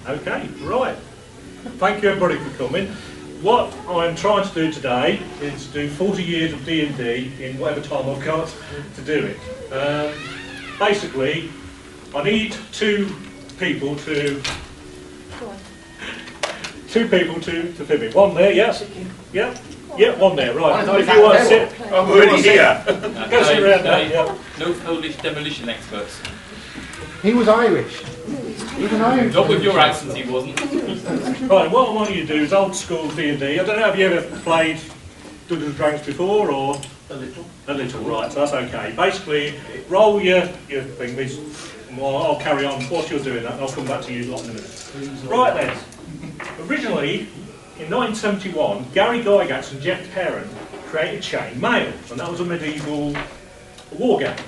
Okay, right. Thank you everybody for coming. What I'm trying to do today is do 40 years of D&D in whatever time I've got to do it. Basically, I need two people to film it. One there, yes. Yeah, one there, right. If you want to sit, I'm already here. Go sit around there. Yeah. No Polish demolition experts. He was Irish. He was Irish. Not with your accent, he wasn't. Right, what I want you to do is old school D&D. I don't know, have you ever played Dungeons and Dragons before, or? A little. A little, right, so that's okay. Basically, roll your thing, I'll carry on whilst you're doing that, and I'll come back to you in a minute. Right then, originally, in 1971, Gary Gygax and Jeff Perrin created Chain Mail, and that was a medieval war game.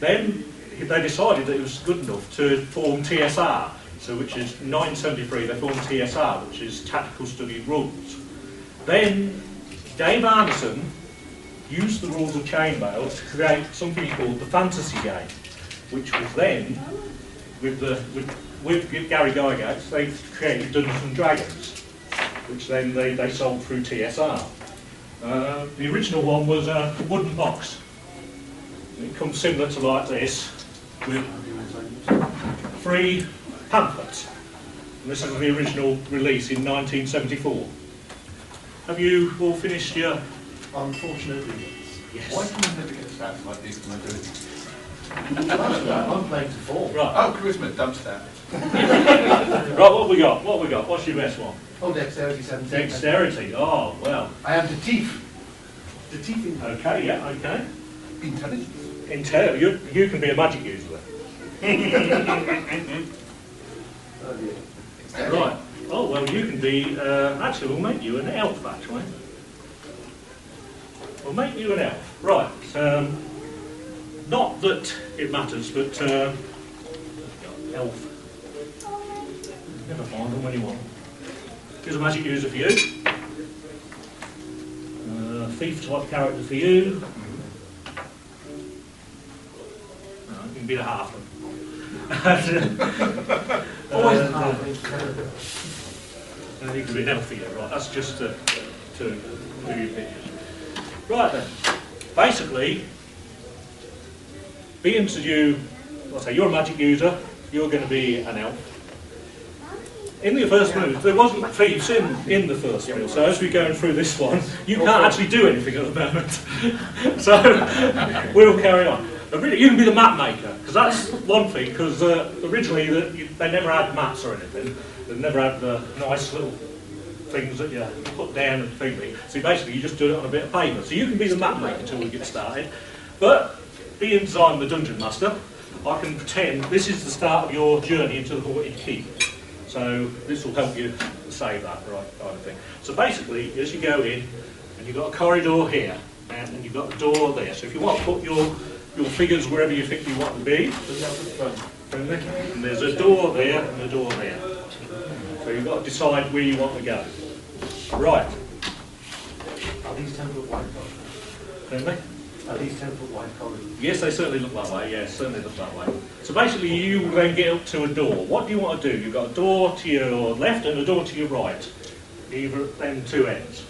Then they decided that it was good enough to form TSR, so which is 1973 they formed TSR, which is Tactical Studied Rules. Then Dave Anderson used the rules of Chainmail to create something called the Fantasy Game, which was then, with Gary Gygax, they created Dungeons and Dragons, which then they sold through TSR. The original one was a wooden box. It comes similar to like this, with 3 pamphlets. And this is the original release in 1974. Have you all finished your... Unfortunately, Yes. why can I never get stats like this when I do it? I'm playing to 4. Right. Oh, charisma, dump stat. Right, what have we got? What have we got? What's your best one? Oh, dexterity 17. Dexterity. Oh, well. I am the thief. The thief in Okay, yeah, okay. Intelligence. You can be a magic user then. Right. Oh, well, you can be... actually, we'll make you an elf, actually. We'll make you an elf. Right. Not that it matters, but... elf. Never find them when you want. Here's a magic user for you. Thief type character for you. No, you can be the halfling. Always You can be an elf for you, right? That's just to do your pictures. Right then. Basically, being to you, let's say you're a magic user, you're going to be an elf. In the first move, there wasn't thieves in the first move, so as we're going through this one, you can't actually do anything at the moment. So, we'll carry on. Really, you can be the map maker, because that's one thing, because originally they never had maps or anything. They never had the nice little things that you put down and thingy. So basically you just do it on a bit of paper. So you can be the map maker until we get started. But being I'm the Dungeon Master, I can pretend this is the start of your journey into the Haunted Keep. So this will help you save that right kind of thing. So basically, as you go in, and you've got a corridor here, and you've got a door there. So if you want to put your figures wherever you think you want to be, and there's a door there and a door there. So you've got to decide where you want to go. Right. Are these 10-foot wide corridors? Friendly? Are these 10-foot wide corridors? Yes, they certainly look that way. Yes, certainly look that way. So basically, you then get up to a door. What do you want to do? You've got a door to your left and a door to your right. Either at them two ends.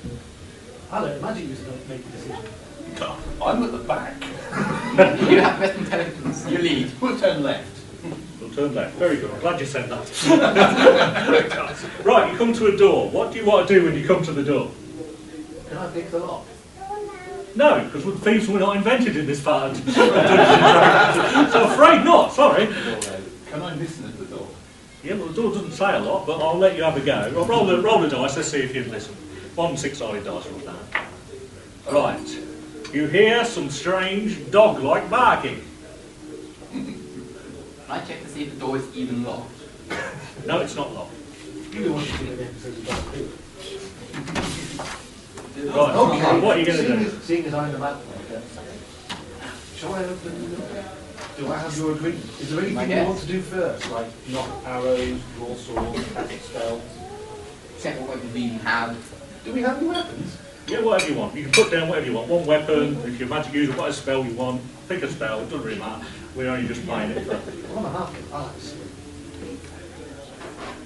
I don't imagine you don't make a decision. I'm at the back. You have best intelligence. You lead. We'll turn left. We'll turn left. Very good. I'm glad you said that. Right, you come to a door. What do you want to do when you come to the door? Can I pick the lock? No, because thieves were not invented in this part of Dungeons and Dragons. So I'm afraid not, sorry. Can I listen at the door? Yeah, well the door doesn't say a lot, but I'll let you have a go. Well, roll the dice, let's see if you listen. 1 6-sided dice roll down. Right. You hear some strange dog-like barking. Can I check to see if the door is even locked? No, it's not locked. You want to see the episodes of Doctor Who. Right, Okay. what are you going to do? Seeing as I'm the map maker, shall I open the door? Do I have your agreement? Is there anything you want to do first? Like knock arrows, draw swords, cast spells? Check what weapons we even have. Do we have any weapons? Yeah, whatever you want. You can put down whatever you want. One weapon, if you're a magic user, whatever spell you want. Pick a spell, it doesn't really matter. We're only just playing it for... Well, I'm a halfling. I like to see.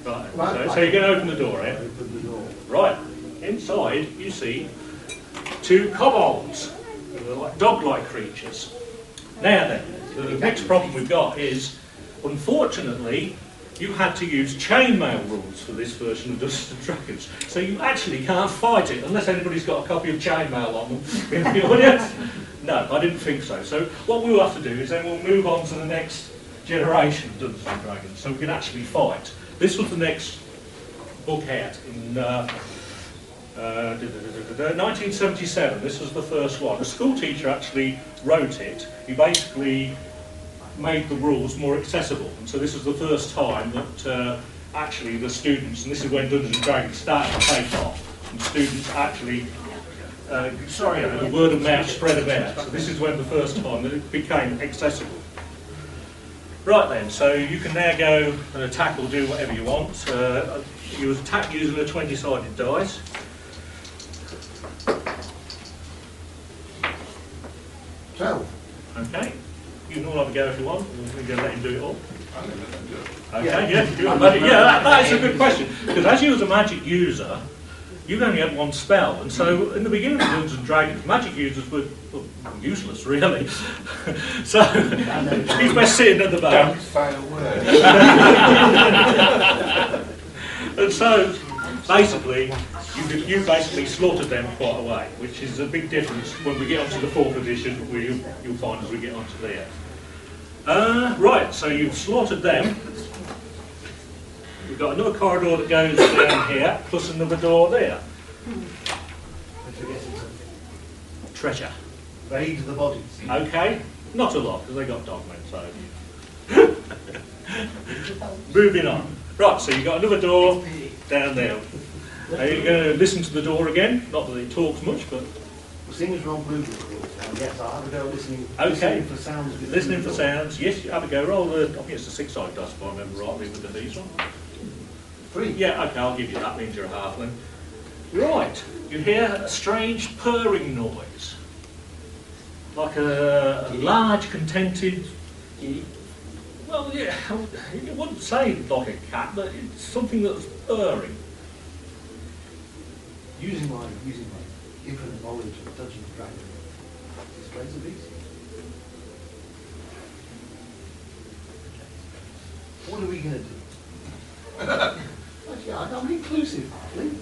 Right. So you're going to open the door, eh? Open the door. Right. Inside, you see two kobolds. They're like dog-like creatures. Now then, the next problem we've got is, unfortunately, you had to use chainmail rules for this version of Dungeons and Dragons. So you actually can't fight it unless anybody's got a copy of chainmail on them in the audience. No, I didn't think so. So what we'll have to do is then we'll move on to the next generation of Dungeons and Dragons, so we can actually fight. This was the next book out in 1977. This was the first one. A school teacher actually wrote it. He basically made the rules more accessible, and so this was the first time that actually the students, and this is when Dungeons and Dragons started to take off, and students actually, the word of mouth spread about. So this is when the first time that it became accessible. Right then, so you can now go and attack or do whatever you want. You attack using a 20-sided dice. Okay. You can all have a go if you want. We're going to let him do it all. Okay, yeah, that is a good question. Because as you as a magic user, you only had one spell. And so in the beginning of Dungeons and Dragons, magic users were useless, really. So he's best sitting at the back. Don't say a word. And so basically, you basically slaughtered them quite a way, which is a big difference when we get onto the 4th edition, where you'll find as we get onto there. Right, so you've slaughtered them. We've got another corridor that goes down here, plus another door there. Treasure. Raid the bodies. Okay, not a lot, because they got dogmen, so. Moving on. Right, so you've got another door down there. Are you going to listen to the door again? Not that it talks much, but... Seeing as we're on Blue Book rules now, yes, I'll have a go listening for sounds. Listening for sounds, yes, you have a go. Roll the, I think it's a 6-sided dice, if I remember rightly, with the these one. 3. Yeah, okay, I'll give you that, means you're a halfling. Right, you hear a strange purring noise. Like a large, contented... Well, yeah, you wouldn't say like a cat, but it's something that's purring. Using my infinite knowledge of Dungeons and Dragons, displays of these. What are we going to do? Actually, I'm inclusive, please.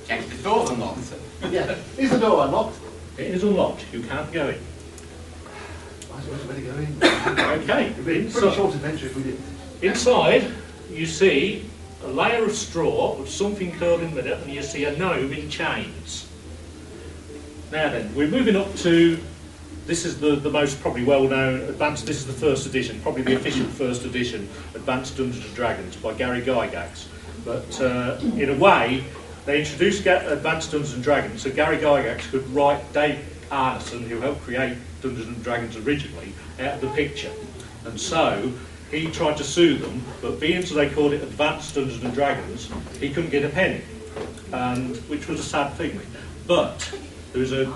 Check the door's unlocked. Yeah, is the door unlocked? It is unlocked, you can't go in. I suppose we better go in. Okay, It'd be a pretty short adventure if we didn't. inside you see a layer of straw with something curled in the middle, and you see a gnome in chains. Now then, we're moving up to, this is the most probably well-known advanced, this is the 1st edition, probably the official 1st edition, Advanced Dungeons and Dragons by Gary Gygax. But in a way, they introduced Advanced Dungeons and Dragons so Gary Gygax could write Dave Arneson, who helped create Dungeons and Dragons originally, out of the picture. And so, he tried to sue them, but being as they called it Advanced Dungeons and Dragons, he couldn't get a penny, and which was a sad thing. But there was a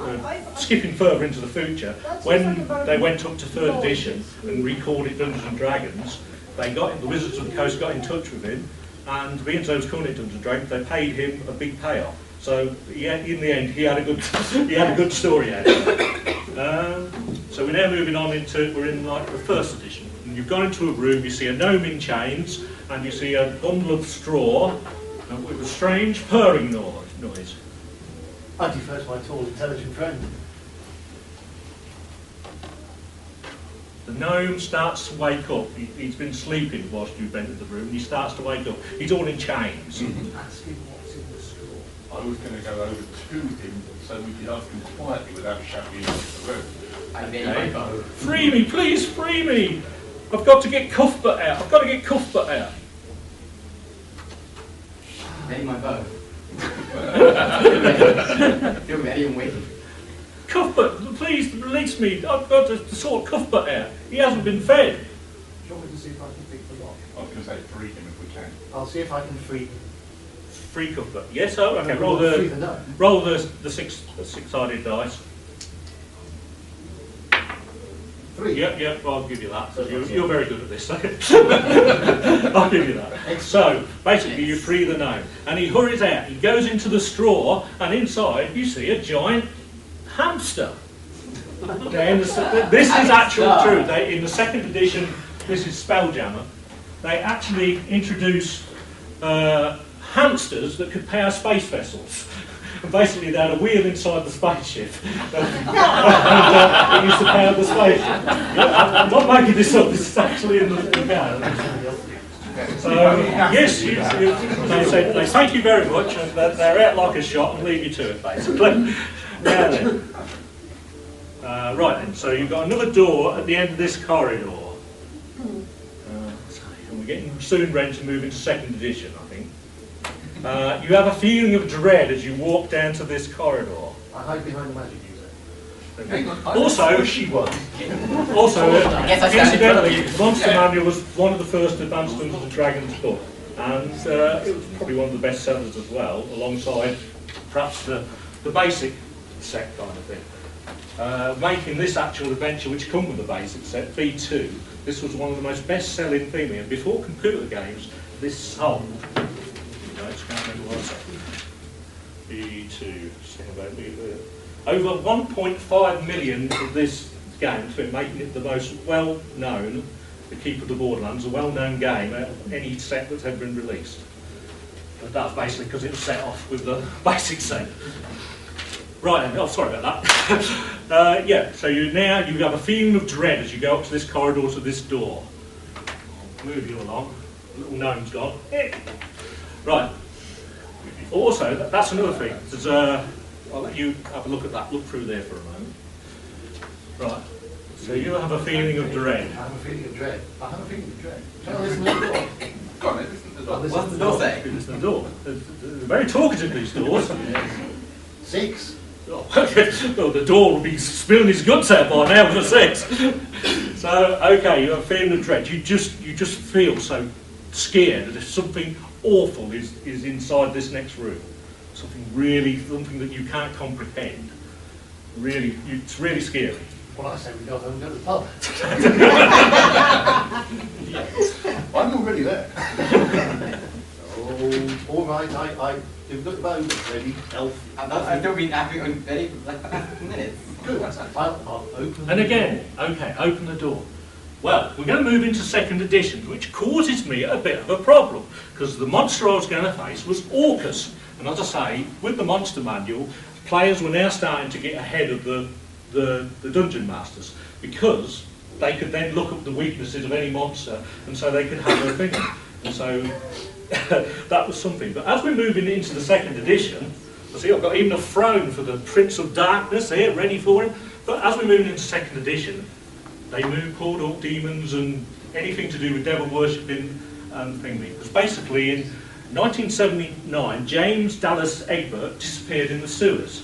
skipping further into the future, when they went up to 3rd edition and recalled it Dungeons and Dragons, the Wizards of the Coast got in touch with him, and being as they was calling it Dungeons and Dragons, they paid him a big payoff. So yeah, in the end, he had a good story out of it. So we're now moving on we're in like the 1st edition. And you've gone into a room, you see a gnome in chains, and you see a bundle of straw with a strange purring noise. I defer to my tall, intelligent friend. The gnome starts to wake up. He's been sleeping whilst you've entered the room. He starts to wake up. He's all in chains. Ask him what's in the straw. I was going to go over to him so we could ask him quietly without shouting into the room. Okay. Free me, please, free me! I've got to get Cuthbert out. I've got to get Cuthbert out. Ready my bow. You're ready and waiting. Cuthbert, please release me. I've got to sort Cuthbert out. He hasn't been fed. Do you want me to see if I can pick the lock? I was going to say free him if we can. I'll see if I can free Free Cuthbert. Yes, oh, okay. Roll free the gnome. roll the six-sided dice. 3. Yep, well, I'll give you that. So you're very good at this. I'll give you that. So, basically you free the gnome. And he hurries out, he goes into the straw, and inside you see a giant hamster. Now, this is actual true. In the second edition, this is Spelljammer, they actually introduced hamsters that could power space vessels. And basically they had a wheel inside the spaceship. And it used to power the spaceship. I'm not making this up, this is actually in the game. So, yes, they say thank you very much, and they're out like a shot and leave you to it, basically. Now then. Right then, so you've got another door at the end of this corridor. And we're getting soon ready to move into second edition, I think. You have a feeling of dread as you walk down to this corridor. I hide behind the magic user. Also, incidentally, the Monster Manual was one of the first Advanced Dungeons and Dragons book, and it was probably one of the best sellers as well, alongside perhaps the basic set kind of thing. Making this actual adventure, which come with the basic set, V2, this was one of the most best-selling things, and before computer games, this sold. V2, over 1.5 million of this game, so making it the most well-known, The Keep of the Borderlands, a well-known game out of any set that's ever been released. But that's basically because it was set off with the basic set. Right then, oh sorry about that. Yeah, so you have a feeling of dread as you go up to this corridor to this door. I'll move you along. The little gnome's gone. Right. Also, that's another thing. There's, I'll let you have a look at that. Look through there for a moment. Right. So you have a feeling of dread. I have a feeling of dread. I have a feeling of dread. Go on, then, listen to the door. What's the door say? Listen to the door. They're very talkative, these doors. 6. Oh, well, the door will be spilling his guts out by now for 6. So, okay, you have a feeling of dread. You just feel so scared that if something awful is inside this next room. Something that you can't comprehend. Really, it's really scary. Well, I say we go home and go to the pub. I'm already there. Oh, all right, you've got the bow ready, elf. I've still been ready for like 5 minutes. Good. I'll open. And again, okay, open the door. Well, we're going to move into second edition, which causes me a bit of a problem, because the monster I was going to face was Orcus. And as I say, with the Monster Manual, players were now starting to get ahead of the Dungeon Masters, because they could then look up the weaknesses of any monster, and so they could have their thing. And so that was something. But as we're moving into the second edition, I see I've got even a throne for the Prince of Darkness here, ready for him. But as we're moving into second edition, they pulled up demons and anything to do with devil worshipping and thingy. Because basically in 1979, James Dallas Egbert disappeared in the sewers,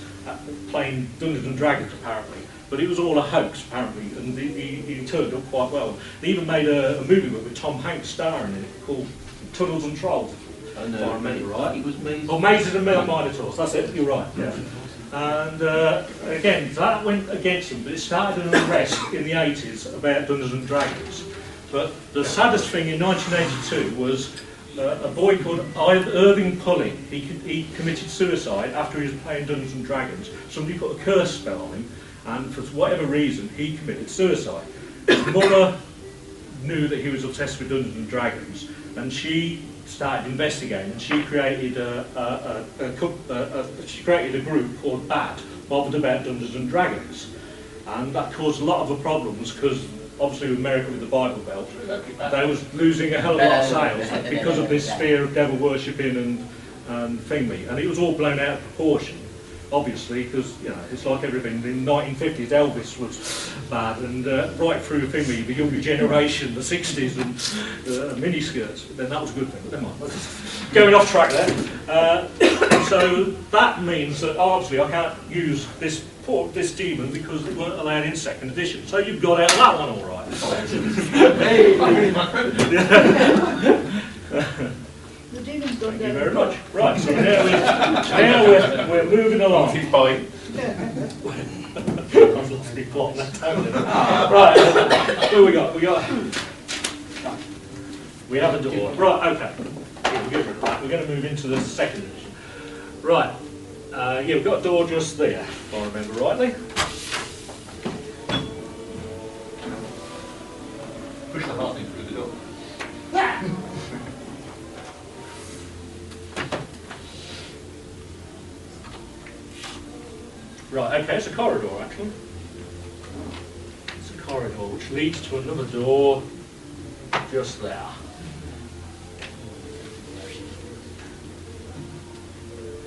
playing Dungeons and Dragons apparently. But it was all a hoax apparently, and he turned up quite well. They even made a movie with Tom Hanks starring in it called Tunnels and Trolls. If I remember right. It was Mazes. Oh, Mazes and Minotaurs, that's it, you're right. Yeah. And again, that went against them, but it started an unrest in the 80s about Dungeons and Dragons. But the saddest thing in 1982 was a boy called Irving Pulley. He committed suicide after he was playing Dungeons and Dragons. Somebody put a curse spell on him, and for whatever reason, he committed suicide. His mother knew that he was obsessed with Dungeons and Dragons, and she started investigating. And she created a group called BAD, Bothered About Dungeons and Dragons, and that caused a lot of the problems because obviously with America with the Bible Belt, they was losing a hell of a lot of sales because of this fear of devil worshipping and thingy, and it was all blown out of proportion. Obviously, because it's like everything. In the 1950s, Elvis was bad, and right through thingy, the younger generation, the 60s, and miniskirts. But then that was a good thing. But never mind. Going off track there. So that means that obviously I can't use this demon because it weren't allowed in second edition. So you've got out of that one, all right. Hey, I'm getting my credit. Thank you very much. Right, so now we're moving along. He's buying. I've lost my plot now. Right, who we got? We have a door. Right, okay. Yeah, we'll get rid of that. We're going to move into the second edition. Right. Yeah, we've got a door just there, if I remember rightly. Push the heart through the door. Right, okay, it's a corridor actually. It's a corridor which leads to another door just there.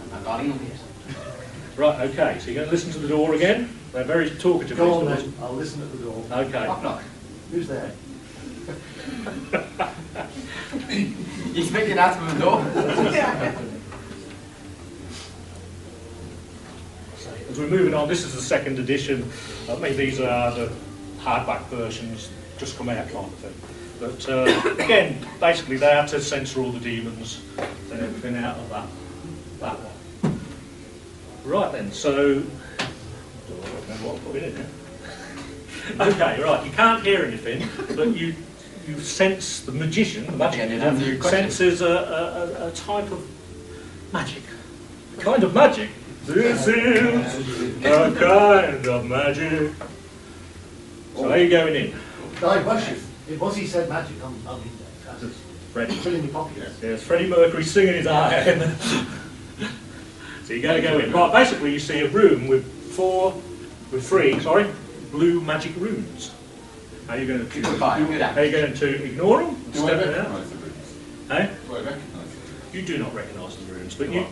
I'm not guarding them yet. Right, okay, so you're going to listen to the door again? They're very talkative. Go on these doors. then, I'll listen at the door. Okay. Knock knock. Who's there? You expect an answer from the door? As we're moving on, this is the second edition. I mean, these are the hardback versions, just come out kind of thing. But again, basically they had to censor all the demons and everything out of that one. Right then, so, I don't know what I'm putting in there. Okay, right, you can't hear anything, but you sense the magician, the magic Yeah, to answer your question. senses a type of magic. A kind of magic. This is a kind of magic. So are you going in? If Ozzy said magic, I'll be there. This is Freddie. Fill in your pockets. There's Freddie Mercury singing his eye in. So you got to go in. Right, basically you see a room with three blue magic runes. How are you going to Fine, do that. Are you going to ignore them? Do I Step out? recognise the runes? Eh? Do I recognise them? You do not recognise the runes, but you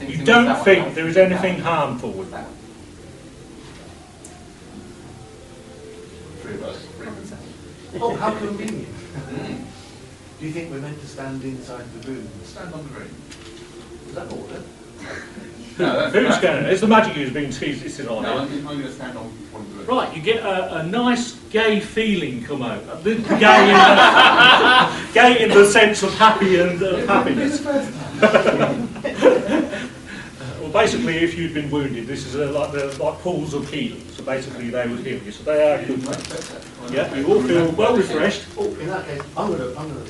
You don't think there is anything harmful with that. Three of us. Oh, how convenient. Do you think we're meant to stand inside the room? Stand on the ring. Is that order? No, Who's going? It's the magic who's being teased. This is on No, it. I'm going to stand on one of the rings. Right, you get a nice gay feeling come out. The gay in the sense of happy and happiness. Well, basically, if you'd been wounded, this is like pools of healing. So basically, they would heal you. So they are good. Yeah, you all feel well refreshed. Oh, in that case, I'm gonna,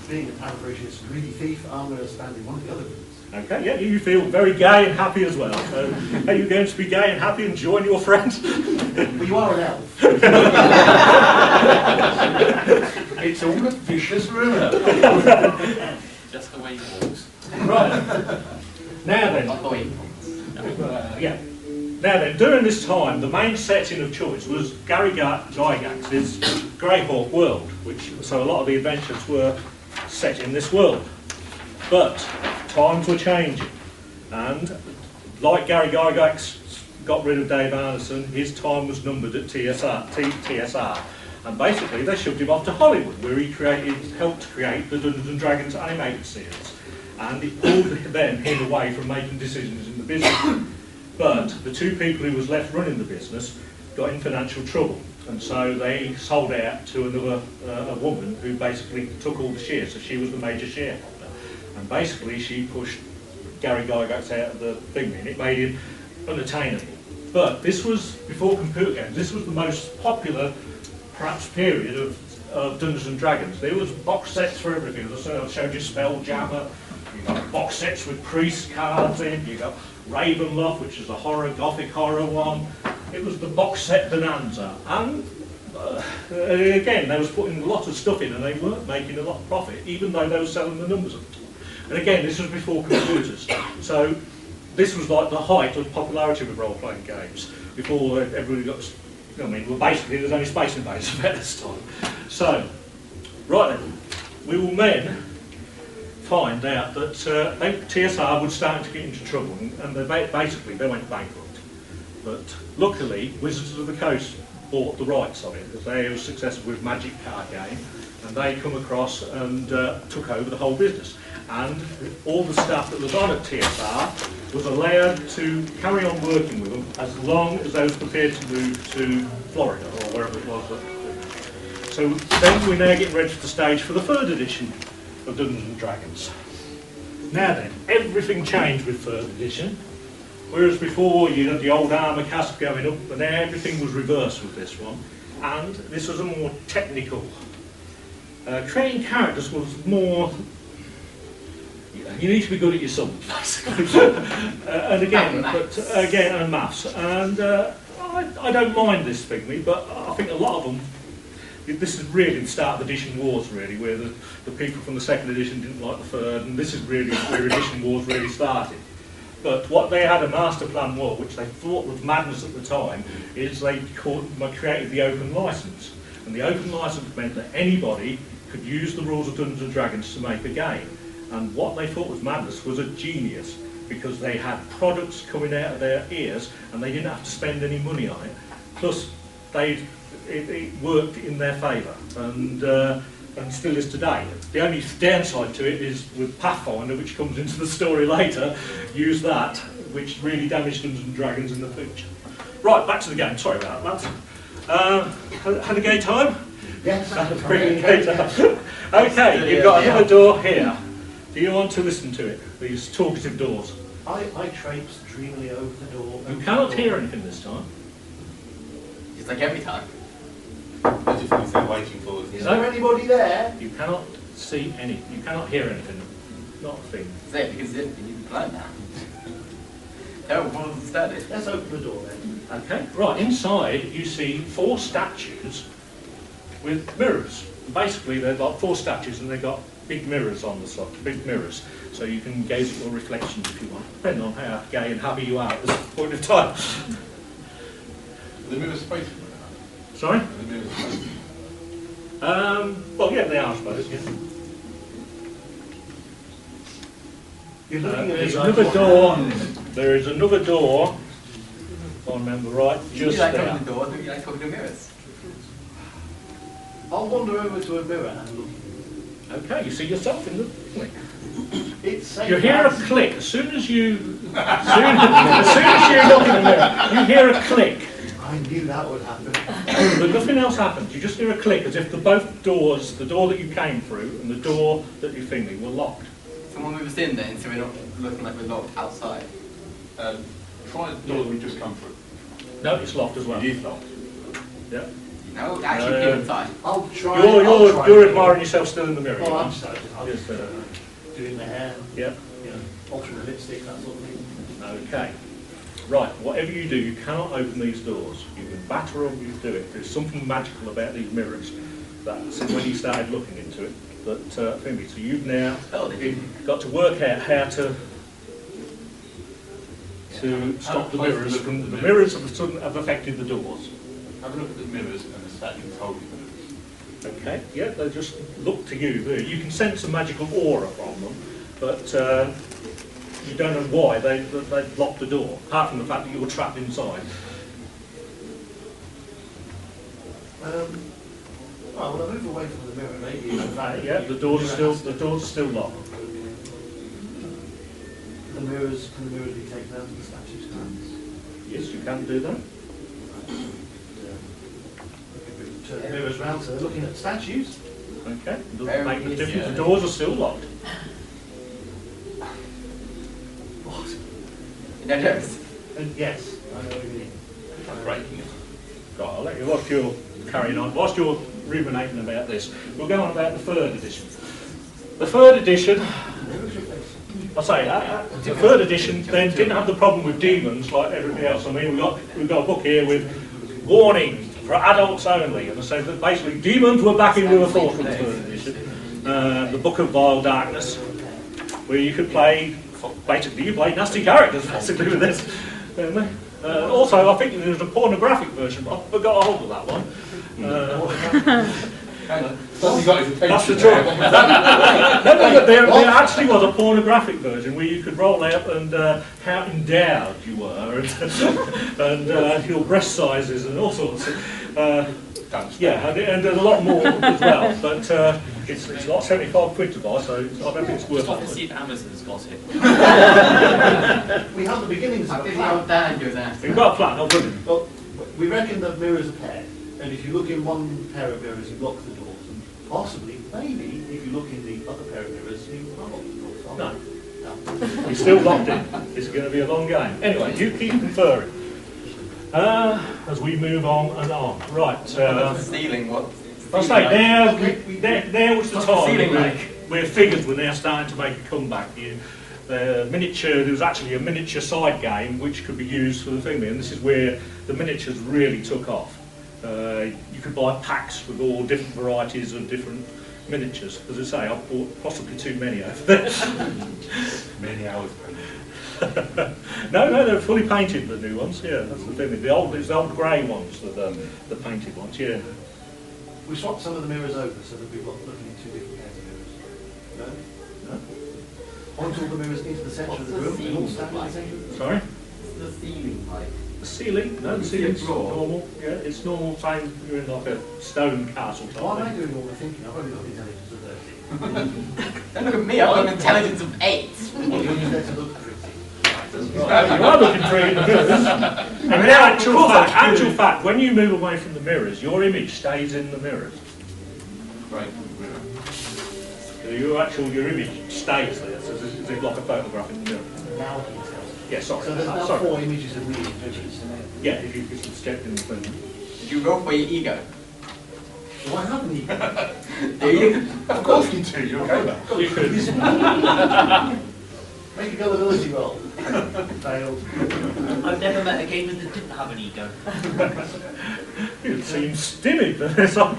being an avaricious, greedy thief, I'm gonna stand in one of the other rooms. Okay, yeah, you feel very gay and happy as well. So, are you going to be gay and happy and join your friends? But you are an elf. It's all a vicious rumour. Just the way he walks. Right. Now then. Not the way he walks. Yeah. Now then, during this time, the main setting of choice was Gary Gygax's Greyhawk world, so a lot of the adventures were set in this world. But times were changing, and like Gary Gygax got rid of Dave Anderson, his time was numbered at TSR. And basically they shoved him off to Hollywood, where he helped create the Dungeons and Dragons animated series. And it pulled him away from making decisions in the business. But the two people who was left running the business got in financial trouble, and so they sold out to another a woman who basically took all the shares, so she was the major shareholder. And basically she pushed Gary Gygax out of the thing, and it made him unattainable. But this was before computer games. This was the most popular, perhaps, period of Dungeons and Dragons. There was box sets for everything. As I showed you Spelljammer. You got box sets with priest cards in. You got Ravenloft, which is a gothic horror one. It was the box set bonanza. And again, they was putting a lot of stuff in, and they weren't making a lot of profit, even though they were selling the numbers of it. And again, this was before computers. So this was like the height of popularity with role-playing games, before everybody got, well, basically there's only Space Invaders at this time. So, right then, we will then find out that TSR would start to get into trouble, and they went bankrupt. But luckily, Wizards of the Coast bought the rights of it, because they were successful with Magic card game, and they come across and took over the whole business. And all the staff that was on at TSR was allowed to carry on working with them as long as they was prepared to move to Florida or wherever it was. So then we're now getting ready for the stage for the third edition of Dungeons and Dragons. Now then, everything changed with third edition. Whereas before you had the old armour cast going up, but now everything was reversed with this one. And this was a more technical Creating characters was more, you need to be good at your sums, and again, and maths. And I don't mind this Pygmy, but I think a lot of them, this is really the start of edition wars, really, where the people from the second edition didn't like the third, and this is really where edition wars really started. But what they had a master plan was, which they thought was madness at the time, is they created the open license. And the open license meant that anybody could use the rules of Dungeons and Dragons to make a game. And what they thought was madness was a genius, because they had products coming out of their ears and they didn't have to spend any money on it. Plus, it worked in their favour, and still is today. The only downside to it is with Pathfinder, which comes into the story later, use that, which really damaged Dungeons and Dragons in the future. Right, back to the game. Sorry about that. Had a gay time? Yes. Brilliant gay time. Okay, you've got another door here. Do you want to listen to it? These talkative doors. I traipse dreamily over the door. You cannot hear anything this time. It's like every time. I just think they're waiting for us. Is there anybody there? You cannot see any. You cannot hear anything. Not a thing. Say it because you need to plan now. Terrible problems to start it. Let's open the door then. Okay, right, inside you see 4 statues with mirrors. Basically they've got 4 statues and they've got big mirrors on the side, big mirrors. So you can gaze at your reflections if you want, depending on how gay and happy you are at this point of time. The mirror's space. Sorry? The mirror's space. Well, yeah, they are, I suppose, yeah. You're looking at There's me another like, door. There is another door, if I remember right, You just like there. talking to doors, don't you like talking to mirrors? I'll wander over to a mirror and look. Okay, you see yourself in the click. It's safe. You hear a click as soon as you, as soon as you look in the mirror. You hear a click. I knew that would happen. But nothing else happens. You just hear a click as if both doors, the door that you came through and the door that you're thinking, were locked. Someone move us in then, so we're not looking like we're locked outside. Try the door that we just come through. No, it's locked as well. It is locked. Yeah. No, actually, go inside. I'll try. You're admiring yourself still in the mirror. Oh, I'm sorry. I'm Yes, just doing my hair, Yeah. you know, altering the lipstick, that sort of thing. Okay. Right, whatever you do, you cannot open these doors. You can batter them, you do it. There's something magical about these mirrors that when you started looking into it. But so you've now got to work out how to stop the mirrors from the mirrors have affected the doors. Have a look at the mirrors and the statues holding the mirrors. Okay, yeah, they just look to you. You can sense a magical aura from them, but you don't know why they've locked the door, apart from the fact that you're trapped inside. Well, when I move away from the mirror, maybe in fact, Yeah, the doors are still locked. can the mirrors be taken out of the statue's hands? Yes, you can do that. Turn the mirrors round so they're looking at statues. Okay, it doesn't Very make a easy, difference. yeah. The doors are still locked. What? No jokes. Yes, I know what you mean. I'm breaking it. Right, I'll let you, whilst you're carrying on, whilst you're ruminating about this, we'll go on about the 3rd edition. The 3rd edition, I say, the 3rd edition then didn't have the problem with demons like everything else. I mean, we've got a book here with warning for adults only, and I said that basically demons were back in with a force from the 3rd edition. The Book of Vile Darkness, where you could play, basically you played nasty characters basically with this. Also, I think there's a pornographic version, but I forgot a hold of that one. Hang on. Something got his attention. That's the trouble. No, there actually was a pornographic version where you could roll out and how endowed you were and your breast sizes and all sorts. Yeah, and there's a lot more as well. But it's like 75 quid to buy, so I don't think it's worth Stop and it. see if Amazon's got it. We have the beginnings I of a think the old plan. dad goes after. We've got a plan, oh brilliant. Well, we reckon that mirrors are paired, and if you look in one pair of mirrors, you block the doors, and possibly, maybe, if you look in the other pair of mirrors, you can't lock the doors. No. No. You're still locked in. It's going to be a long game. Anyway, you keep conferring. As we move on and on. Right. Stealing what I say, there was the What's the time ceiling where, like? where figures were now starting to make a comeback. There was actually a miniature side game which could be used for the thing there, and this is where the miniatures really took off. You could buy packs with all different varieties of different miniatures. As I say, I've bought possibly too many over there. Many hours. No, they're fully painted, the new ones, yeah, that's the thing. It's the old grey ones, the painted ones, yeah. We swapped some of the mirrors over so that we've got looking at two different kinds of mirrors. No? No? Point all the mirrors into the centre of the room and all stand in the centre of the room. Sorry? What's the ceiling like? The ceiling? No, the ceiling's normal, yeah, it's normal, same, you're in like a stone castle type Why am I thing. doing all the thinking? I've only got intelligence of 30. Don't look at me, I've got an intelligence of 8. Well, you're just there to look pretty. You are looking pretty in the mirrors. And in actual fact, when you move away from the mirrors, your image stays in the mirrors. Right. So your image stays there, so it's like a photograph in the mirror. Now he tells. Yeah, sorry. So there's now sorry. 4 images of me in pictures. Yeah, if you could step in the thing. Did you roll for your ego? Why haven't he? Do you? Of course you do, you're okay now. You could. Make a gullibility roll. Failed. I've never met a gamer that didn't have an ego. It seems timid, but it's not.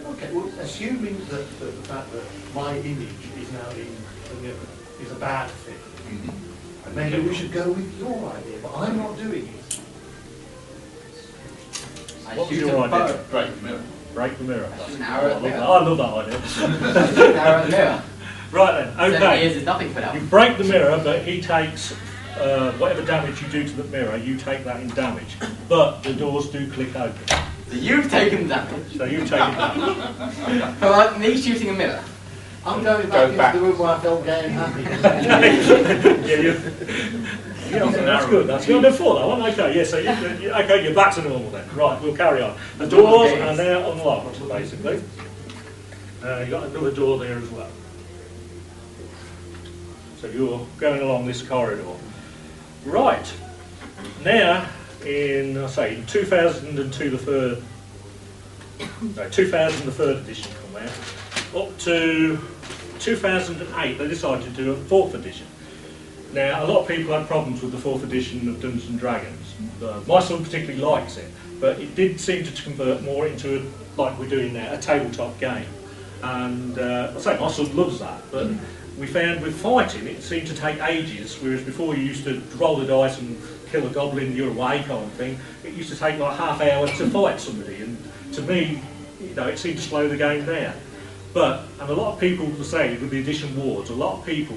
Okay, well, assuming that the fact that my image is now in the mirror is a bad thing, maybe we should go with your idea, but I'm not doing it. What was your idea? Great, mirror. Break the mirror. An arrow at the mirror. I love that idea. An arrow at the mirror. Right then, 7 okay. years is nothing for You now. break the mirror, but he takes whatever damage you do to the mirror, you take that in damage. But the doors do click open. So you've taken damage. So you've taken damage. For like me shooting a mirror. I'm going Go back into the room where I felt gay and happy. Yeah, that's good. That's good. Before that one, okay. Yeah, so okay, you're back to normal then. Right, we'll carry on. The doors are now unlocked, basically. You've got another door there as well. So you're going along this corridor. Right. Now, in, I say, in 2002, the third edition come out, up to 2008, they decided to do a 4th edition. Now, a lot of people had problems with the 4th edition of Dungeons and Dragons. My son particularly likes it, but it did seem to convert more into, like we're doing now, a tabletop game. And I say my son loves that, but we found with fighting it seemed to take ages, whereas before you used to roll the dice and kill a goblin, you're away kind of thing. It used to take like half hour to fight somebody, and to me, it seemed to slow the game down. And a lot of people were saying with the edition wards, a lot of people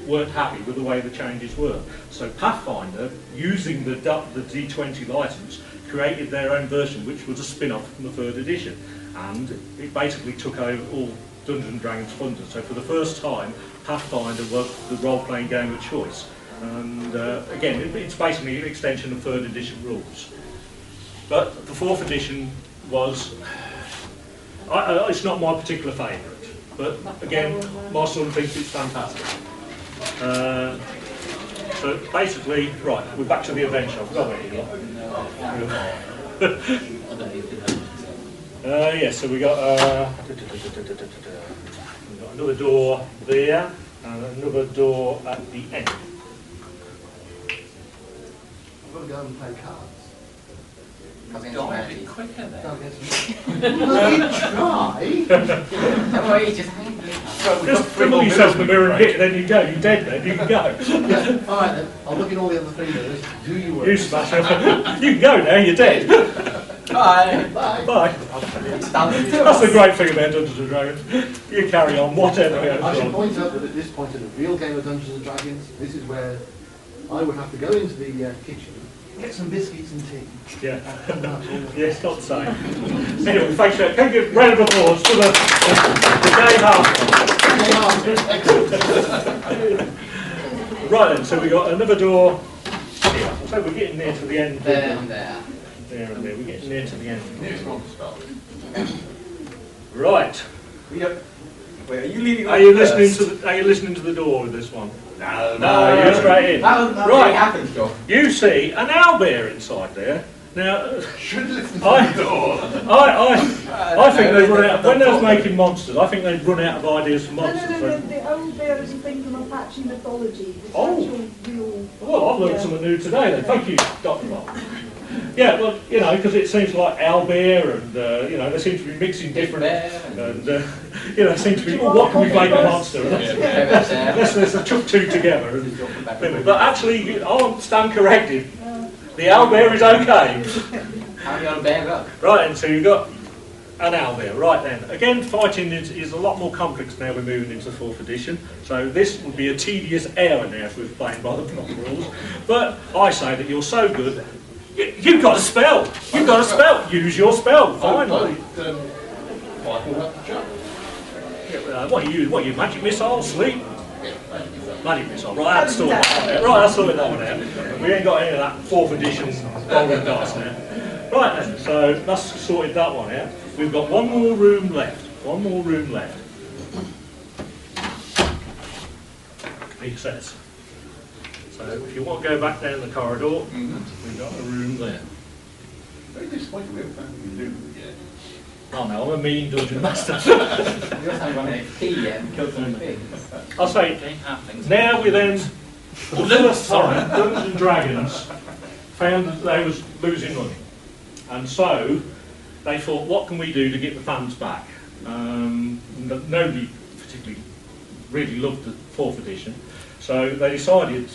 weren't happy with the way the changes were. So Pathfinder, using the D20 license, created their own version, which was a spin-off from the 3rd edition. And it basically took over all Dungeons and Dragons funders. So for the first time, Pathfinder was the role-playing game of choice. And again, it's basically an extension of 3rd edition rules. But the 4th edition was, it's not my particular favourite. But again, my son thinks it's fantastic. So basically, right, we're back to the adventure. I've forgot where you are. Yeah, so we got another door there and another door at the end. I've got to go and play cards. Don't be quicker then. Don't get some... Well, you try. worry, he's just hanging. Just fiddle yourself in the mirror and hit, then you go. You're dead then, you can go. Yeah, all right then. I'll look in all the other 3 mirrors. Do you work? You smash it. You can go now, you're dead. Bye. Bye. Bye. That's the great thing about Dungeons and Dragons. You carry on, whatever goes I should on. point out that at this point in a real game of Dungeons and Dragons, this is where I would have to go into the kitchen, get some biscuits and tea. Yeah. And that's all. Yeah, it's not the same. Anyway, thanks for that. Can you give a round of applause for the game half? Right then, so we got another door here. So we're getting near to the end. There and there. There and there. We're getting near to the end. Nearest one to start. Right. Yep. Wait, are you leaving? Are you listening to the door with this one? No, No, you're straight in. That was Right. really happens, Joe. You see an owlbear inside there, Now, Should listen to I- the door. I think they run out, when they was making monsters, I think they'd run out of ideas for No, monsters. the old bear is a thing from Apache mythology. It's Oh. actual real. Well, I've learned something new today then. Thank you, Dr. Mark. Yeah, well, you know, because it seems like owlbear and, you know, they seem to be mixing different... And, you know, it seems to be, oh, what can we make a monster? Let's chuck two together. And, but actually, I'll stand corrected. The owlbear is okay. How many old bear got? Right, and so you've got an owlbear. Right then, again, fighting is a lot more complex now we're moving into 4th edition. So this would be a tedious hour now if we're playing by the proper rules. But I say that you're so good, you've got a spell. You've got a spell. Use your spell. Finally. What are you, magic missile, sleep? Magic missile. Right, that's sorted that one out. Right, that's sorted that one out. We ain't got any of that 4th edition golden dice now. Right then, so that's sorted that one out. We've got one more room left. One more room left. He says. So if you want to go back down the corridor, we've got a room there. Very disappointed we haven't found anything new yet. Oh no, I'm a mean dungeon master. You also haven't got an XP yet and killed some things. I'll say, Game happens. now we then, for the first time, Dungeons and Dragons found that they was losing money. And so, they thought, what can we do to get the fans back? Nobody particularly really loved the 4th edition. So they decided,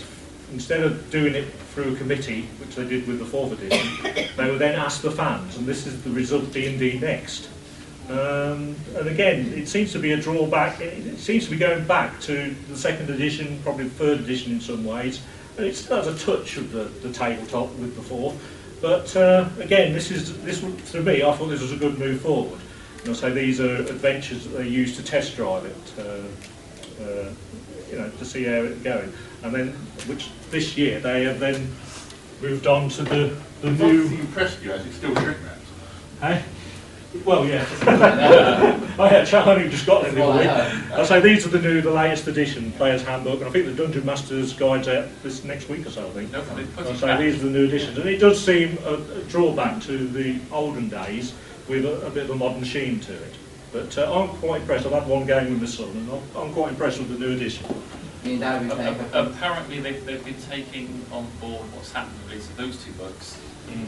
instead of doing it through a committee, which they did with the 4th edition, they would then ask the fans, and this is the result D&D Next. And again, it seems to be a drawback. It seems to be going back to the 2nd edition, probably the 3rd edition in some ways. And it still has a touch of the tabletop with the 4th. But again, this to me, I thought this was a good move forward. And I'll say these are adventures that they use to test drive it, you know, to see how it's going. And then, which this year they have then moved on to the new. What's impressed you as it's still shrink wrapped? Hey? Well, yeah. I had only just got them the other week. I say these are the latest edition Player's Handbook, and I think the Dungeon Master's Guide's out this next week or so, I think. No, they put I it say back. these are the new editions, and it does seem a drawback to the olden days with a bit of a modern sheen to it. But I'm quite impressed. I've had one game with my son, and I'm quite impressed with the new edition. Me and Dad have been playing for Apparently they've been taking on board what's happened with the release of those 2 books,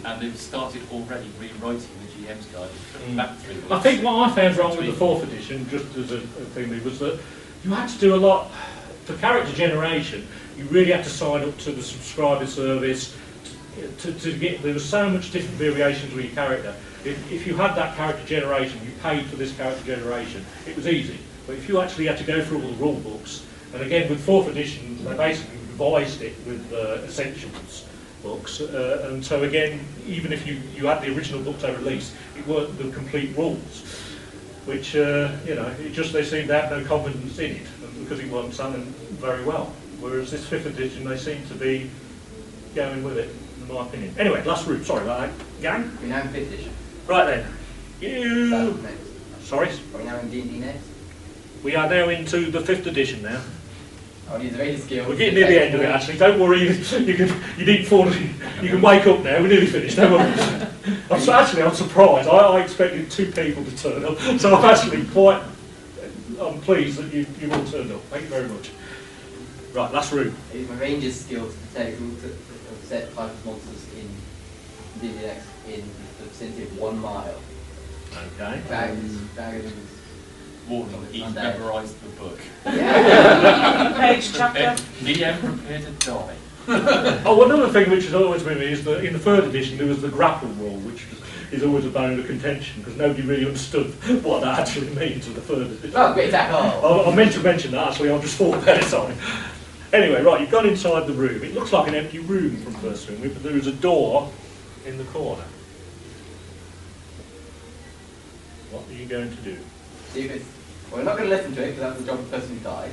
and they've started already rewriting the GM's guide back 3 books. I think what I found wrong with the 4th edition, just as a thing, was that you had to do a lot for character generation. You really had to sign up to the subscriber service to get. There was so much different variations with your character. If you had that character generation, you paid for this character generation. It was easy. But if you actually had to go through all the rule books, and again with 4th edition, they basically revised it with essentials books, and so again, even if you had the original books they released, it weren't the complete rules, which you know, they seemed to have no confidence in it because it wasn't selling very well. Whereas this 5th edition, they seem to be going with it, in my opinion. Anyway, last room. Sorry about that, gang. We're now in 5th edition. Right then, you. That's next. Sorry, Are we now in D&D next? we are now into the 5th edition now. Oh, he's very skilled. We're getting near the end of it, actually. Don't worry, you need fall. You can wake up now. We're nearly finished. Don't worry. I'm surprised. I expected 2 people to turn up, so I'm actually quite. I'm pleased that you all turned up. Thank you very much. Right, last room. It is my ranger's skill to protect set 5 monsters in D&D next in the vicinity of 1 mile. Okay. Dragons. Warning, he's Undead. memorised the book. Page, chapter. DM prepare to die. Oh, another thing which has always been is that in the 3rd edition there was the grapple rule, which is always a bone of contention because nobody really understood what that actually means in the 3rd edition. Oh, great tackle! I meant to mention that actually, I'll just forward that aside. Anyway, right, you've gone inside the room. It looks like an empty room from first room, but there is a door in the corner. What are you going to do? See if it's... Well, we're not going to listen to it because that's the job of the person who died.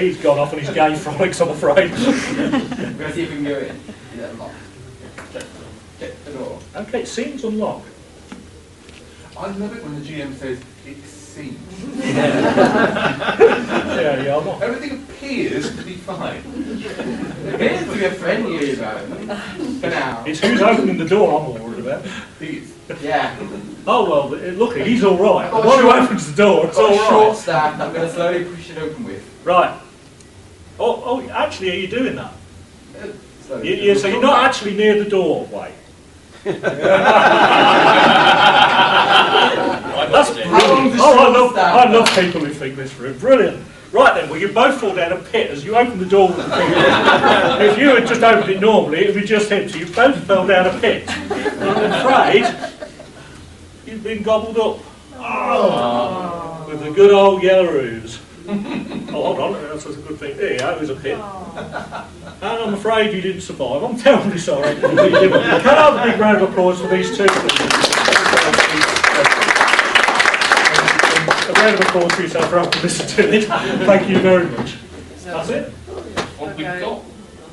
He's gone off on his gay frolics, I'm afraid. We're going to see if we can go in. Is that unlocked? Check the door. Okay, it seems unlocked. I love it when the GM says, it seems. Yeah, I'm not. Everything appears to be fine. It appears to be a friendly environment. For now. It's who's opening the door I'm worried about. Yeah. Oh well, look, he's all right. I've The got one a who short- opens the door, it's all Got a short right. stack I'm going to slowly push it open with. Right. Oh, actually, are you doing that? Slowly. Yeah, so you're not actually near the doorway. That's brilliant. How long's the Oh, short stack? I love people who think this through. Brilliant. Right then, well, you both fall down a pit as you open the door with the finger. If you had just opened it normally, it would be just him. So you both fell down a pit. I'm afraid you've been gobbled up. Oh. With the good old Yellowaroos. Oh, hold on, that's a good thing. There you go, there's a pit. And I'm afraid you didn't survive. I'm terribly sorry. Can I have a big round of applause for these two? A round of applause for yourself for having to listen to it. Thank you very much. That's it. Well, we've got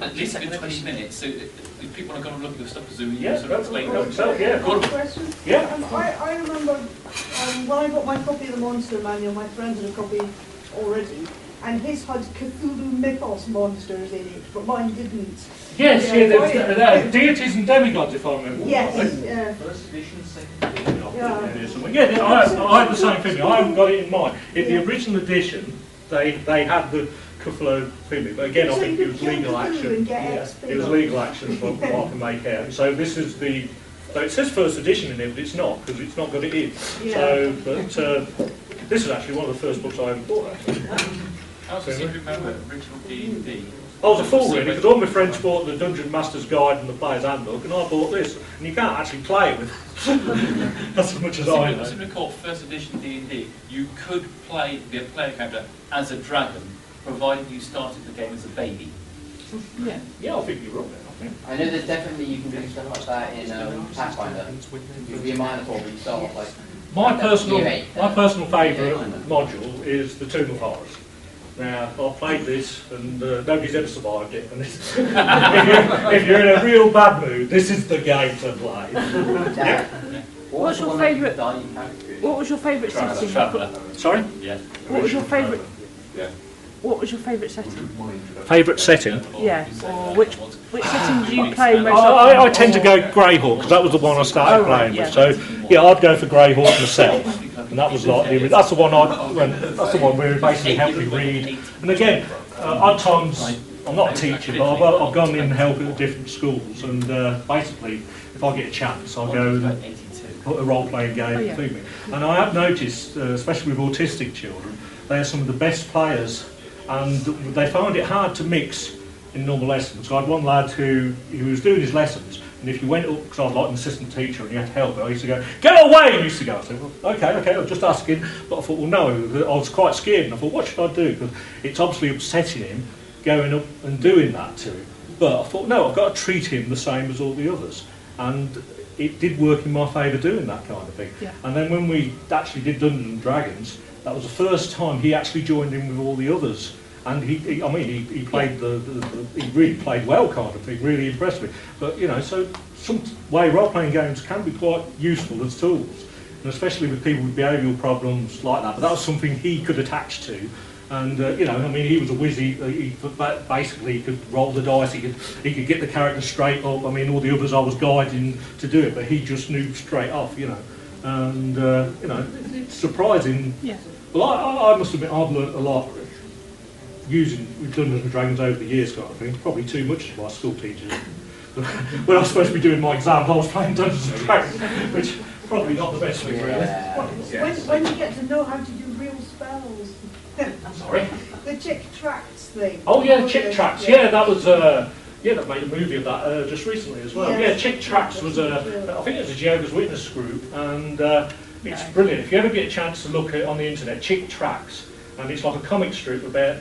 at least a good 20 minutes, so if people are going to look at your stuff, presumably you Yeah, sort of explain go it. yourself, yeah. One question. Yeah. I remember when I got my copy of the Monster Manual, my friend had a copy already, and his had Cthulhu mythos monsters in it, but mine didn't. Yes, Yeah, there were deities and demigods, if I remember. Yes, rightly. yeah. First edition, second edition. Yeah. Yeah, I had the same thing. I haven't got it in mind. In the original edition, they had the Cthulhu thing, but again, I So think you it was could kill legal Cthulhu action. and get Yeah, XP. it was legal action from what I can make out. So this is the. So it says first edition in it, but it's not because it's not got it in. Yeah. So, but this is actually one of the first books I ever bought. Actually. How does it remember original D&D? I was a fool really, because all my friends bought the Dungeon Master's Guide and the Player's Handbook, and I bought this, and you can't actually play it with it. That's as much as I know. I seem to recall first edition D&D, you could be a player character as a dragon, provided you started the game as a baby. Yeah, I think you're right there. I think. I know there's definitely you can do stuff like that in Pathfinder. You can be a Minotaur, but you start off like... My personal Year 8, favourite module is the Tomb of Horrors. Now, I've played this and nobody's ever survived it. And if you're in a real bad mood, this is the game to play. What's your favourite? What was your favourite setting? Traveller. Sorry? Yeah. What was your favourite? Yeah. What was your favourite setting? Favourite setting? Yeah. Or which setting do you play most I often? tend to go Greyhawk because that was the one I started Oh, right, playing with. yeah. So yeah, I'd go for Greyhawk myself, and that was like that's the one that's the one where it basically helped me read. And again, odd times I'm not a teacher, but I've gone in and helped at different schools, and basically if I get a chance, I'll go and put a role-playing game through me. And I have noticed, especially with autistic children, they are some of the best players, and they find it hard to mix in normal lessons. So I had one lad who was doing his lessons, and if you went up, because I was like an assistant teacher and you had to help, I used to go, "Get away!" and he used to go. I said, "Well, okay, I'm just asking." But I thought, well, no, I was quite scared, and I thought, what should I do? Because it's obviously upsetting him going up and doing that to him. But I thought, no, I've got to treat him the same as all the others. And it did work in my favour doing that kind of thing. Yeah. And then when we actually did Dungeons and Dragons, that was the first time he actually joined in with all the others. And he played he really played well, kind of thing, really impressed me. But you know, so some way role-playing games can be quite useful as tools, and especially with people with behavioural problems like that. But that was something he could attach to, and you know, I mean, he was a whiz. Basically, he could roll the dice. He could get the character straight up. I mean, all the others I was guiding to do it, but he just knew straight off, you know. And you know, it's surprising. Yeah. Well, I must admit, I've learnt a lot using Dungeons and Dragons over the years, kind of thing. Probably too much to my school teachers. When I was supposed to be doing my exams, I was playing Dungeons and Dragons, which probably not the best thing, really. When you get to know how to do real spells. Sorry? The chick tracts thing. Oh yeah, Chick Tracks. Yeah, that was yeah, they made a movie of that just recently as well. Yes. Yeah, Chick Tracks was I think it was a Jehovah's Witness group, and it's brilliant. If you ever get a chance to look at it on the internet, Chick Tracks, and it's like a comic strip about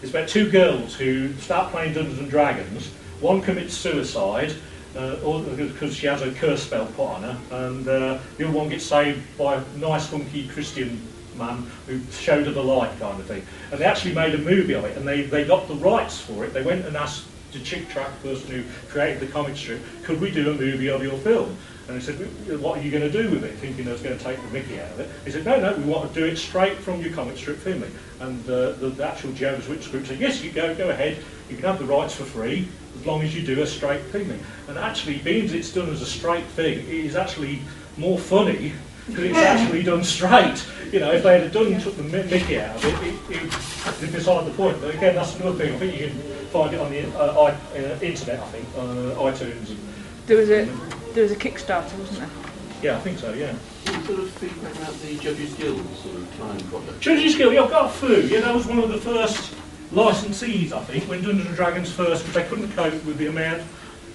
it's about two girls who start playing Dungeons and Dragons. One commits suicide because she has a curse spell put on her, and the other one gets saved by a nice hunky Christian man who showed her the light, kind of thing. And they actually made a movie of it, and they got the rights for it. They went and asked the Chick Track person who created the comic strip, could we do a movie of your film? And he said, what are you going to do with it? Thinking I was going to take the mickey out of it. He said, no, we want to do it straight from your comic strip filming. And the actual Jehovah's Witness group said, yes, you go ahead, you can have the rights for free, as long as you do a straight filming. And actually, being it's done as a straight thing, it is actually more funny, because it's actually done straight. You know, if they had took the mickey out of it, it'd be beside the point. But again, that's another thing. I think you can find it on the internet, I think, iTunes. There was a Kickstarter, wasn't there? Yeah, I think so, yeah. What sort of feedback about the Judges Guild sort of time project? Judges Guild, yeah, I've got a few. Yeah, that was one of the first licensees, I think, when Dungeons and Dragons first, because they couldn't cope with the amount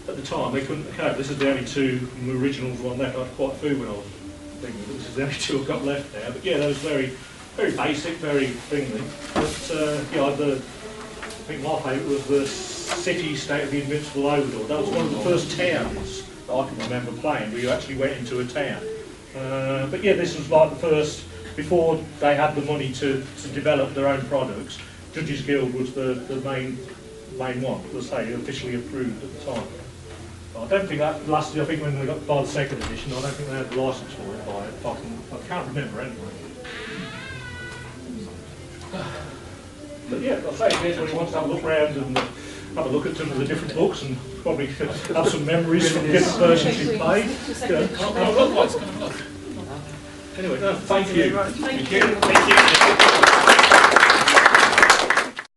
at the time. They couldn't cope. This is the only two originals one left. I had quite a few when I was thinking, but this is the only two I've got left now. But yeah, that was very basic, very thingy. But yeah, I think my favourite was the City State of the Invincible Overlord. That was one of the first towns that I can remember playing, where you actually went into a town. But yeah, this was like the first, before they had the money to develop their own products. Judges Guild was the main one, let's say, officially approved at the time. I don't think that lasted. I think when they got by the second edition, I don't think they had the license for it by it. I can't remember anyway. But yeah, I'll say if anybody wants to have a look around and have a look at some of the different books and probably have some memories from different versions you've played. Anyway, no, thank you. Thank you. Thank you.